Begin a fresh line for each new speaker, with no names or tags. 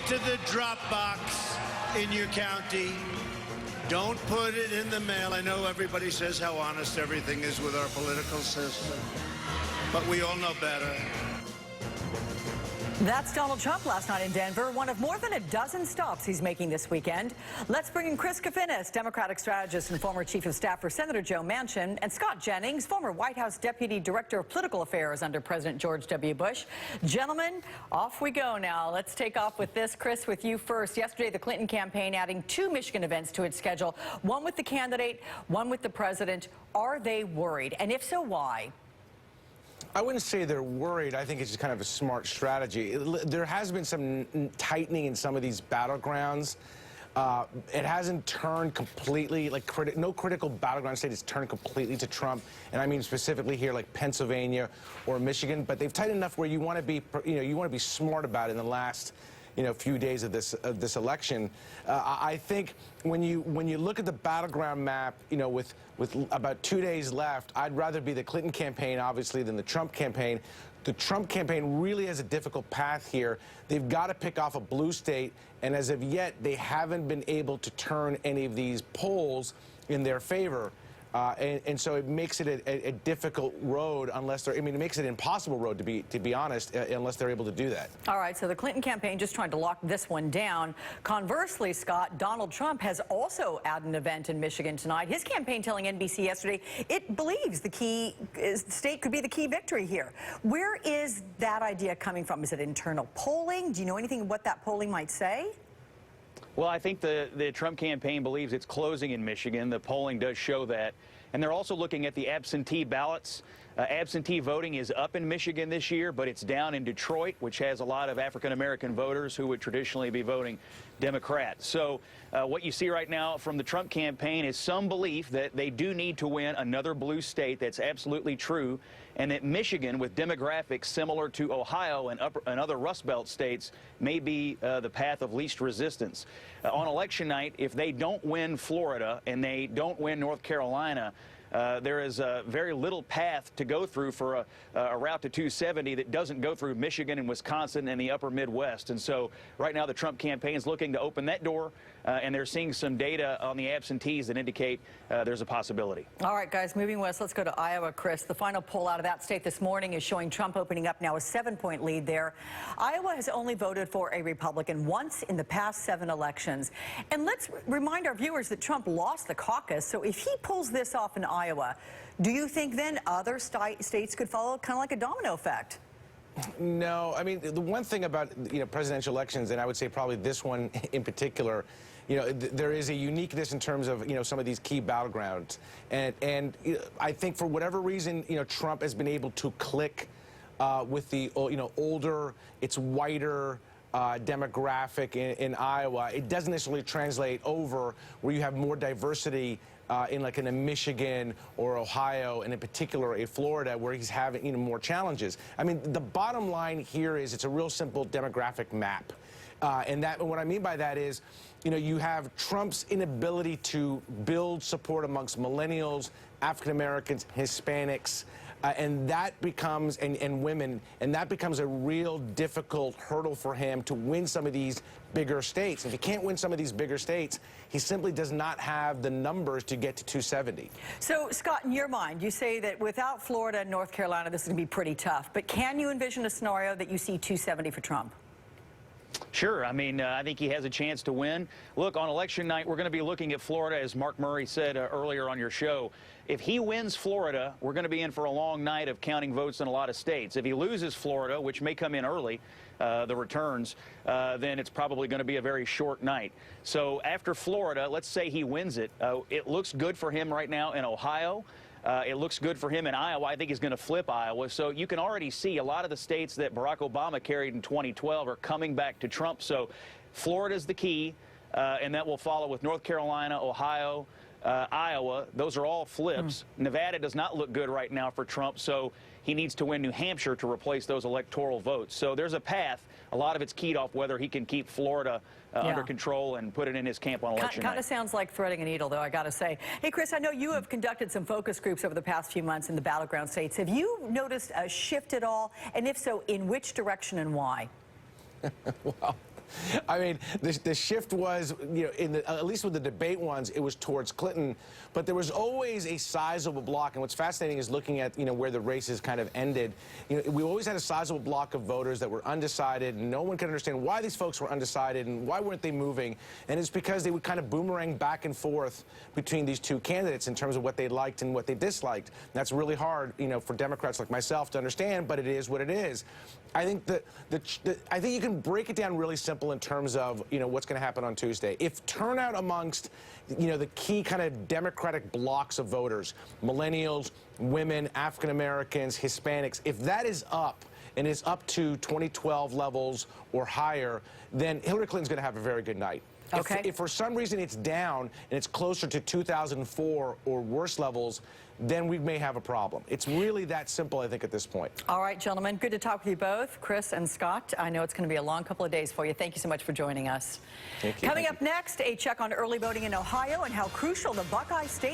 to the drop box in your county. Don't put it in the mail. I know everybody says how honest everything is with our political system, but we all know better.
That's Donald Trump last night in Denver, one of more than a dozen stops he's making this weekend. Let's bring in Chris Kofinis, Democratic strategist and former chief of staff for Senator Joe Manchin, and Scott Jennings, former White House Deputy Director of Political Affairs under President George W. Bush. Gentlemen, off we go now. Let's take off with this. Chris, with you first. Yesterday, the Clinton campaign adding 2 Michigan events to its schedule, one with the candidate, one with the president. Are they worried? And if so, why?
I wouldn't say they're worried. I think it's just kind of a smart strategy. There has been some tightening in some of these battlegrounds. It hasn't turned completely, like no critical battleground state has turned completely to Trump, and I mean specifically here like Pennsylvania or Michigan. But they've tightened enough where you want to be, you want to be smart about it in the last, few days of this election. I think when you look at the battleground map, with about 2 days left, I'd rather be the Clinton campaign, obviously, than the Trump campaign. The Trump campaign really has a difficult path here. They've got to pick off a blue state, and as of yet, they haven't been able to turn any of these polls in their favor. And so it makes it a difficult road unless they're, it makes it an impossible road, to be honest, unless they're able to do that.
All right, so the Clinton campaign just trying to lock this one down. Conversely, Scott, Donald Trump has also added an event in Michigan tonight. His campaign telling NBC yesterday it believes the key state could be the key victory here. Where is that idea coming from? Is it internal polling? Do you know anything what that polling might say?
Well, I think the Trump campaign believes it's closing in Michigan. The polling does show that. And they're also looking at the absentee ballots. Absentee voting is up in Michigan this year, but it's down in Detroit, which has a lot of African-American voters who would traditionally be voting Democrat. So what you see right now from the Trump campaign is some belief that they do need to win another blue state. That's absolutely true. And that Michigan, with demographics similar to Ohio and other Rust Belt states, may be the path of least resistance. On election night, if they don't win Florida and they don't win North Carolina, there is very little path to go through for a route to 270 that doesn't go through Michigan and Wisconsin and the upper Midwest. And so right now the Trump campaign is looking to open that door, and they're seeing some data on the absentees that indicate there's a possibility.
All right, guys, moving west, let's go to Iowa, Chris. The final poll out of that state this morning is showing Trump opening up now a 7-point lead there. Iowa has only voted for a Republican once in the past 7 elections. And let's remind our viewers that Trump lost the caucus, so if he pulls this off in Iowa, do you think then other states could follow, kind of like a domino effect?
No, the one thing about presidential elections, and I would say probably this one in particular, there is a uniqueness in terms of some of these key battlegrounds, and I think for whatever reason Trump has been able to click with the older, it's whiter demographic in Iowa. It doesn't necessarily translate over where you have more diversity in a Michigan or Ohio, and in particular a Florida, where he's having more challenges. The bottom line here is it's a real simple demographic map. And what I mean by that is, you have Trump's inability to build support amongst millennials, African Americans, Hispanics, and that becomes, and women, and that becomes a real difficult hurdle for him to win some of these bigger states. If he can't win some of these bigger states, he simply does not have the numbers to get to 270. So,
Scott, in your mind, you say that without Florida and North Carolina, this is going to be pretty tough. But can you envision a scenario that you see 270 for Trump?
Sure. I think he has a chance to win. Look, on election night, we're going to be looking at Florida, as Mark Murray said earlier on your show. If he wins Florida, we're going to be in for a long night of counting votes in a lot of states. If he loses Florida, which may come in early, the returns, then it's probably going to be a very short night. So after Florida, let's say he wins it. It looks good for him right now in Ohio. It looks good for him in Iowa. I think he's going to flip Iowa. So you can already see a lot of the states that Barack Obama carried in 2012 are coming back to Trump. So Florida's the key, and that will follow with North Carolina, Ohio, Iowa. Those are all flips. Nevada does not look good right now for Trump, so he needs to win New Hampshire to replace those electoral votes. So there's a path. A lot of it's keyed off whether he can keep Florida under control and put it in his camp on election night.
Kind of sounds like threading a needle, though, I got to say. Hey, Chris, I know you have conducted some focus groups over the past few months in the battleground states. Have you noticed a shift at all? And if so, in which direction and why?
Well, I mean, the shift was, you know, at least with the debate ones, it was towards Clinton, but there was always a sizable block. And what's fascinating is looking at, you know, where the races kind of ended. You know, we always had a sizable block of voters that were undecided, and no one could understand why these folks were undecided and why weren't they moving. And it's because they would kind of boomerang back and forth between these two candidates in terms of what they liked and what they disliked. And that's really hard, you know, for Democrats like myself to understand, but it is what it is. I think I think you can break it down really simple in terms of, you know, what's going to happen on Tuesday. If turnout amongst, you know, the key kind of Democratic blocks of voters, millennials, women, African Americans, Hispanics, if that is up and is up to 2012 levels or higher, then Hillary Clinton's going to have a very good night.
Okay.
If for some reason it's down and it's closer to 2004 or worse levels, then we may have a problem. It's really that simple, I think, at this point.
All right, gentlemen, good to talk with you both, Chris and Scott. I know it's going to be a long couple of days for you. Thank you so much for joining us.
Thank you.
Coming up next, a check on early voting in Ohio and how crucial the Buckeye State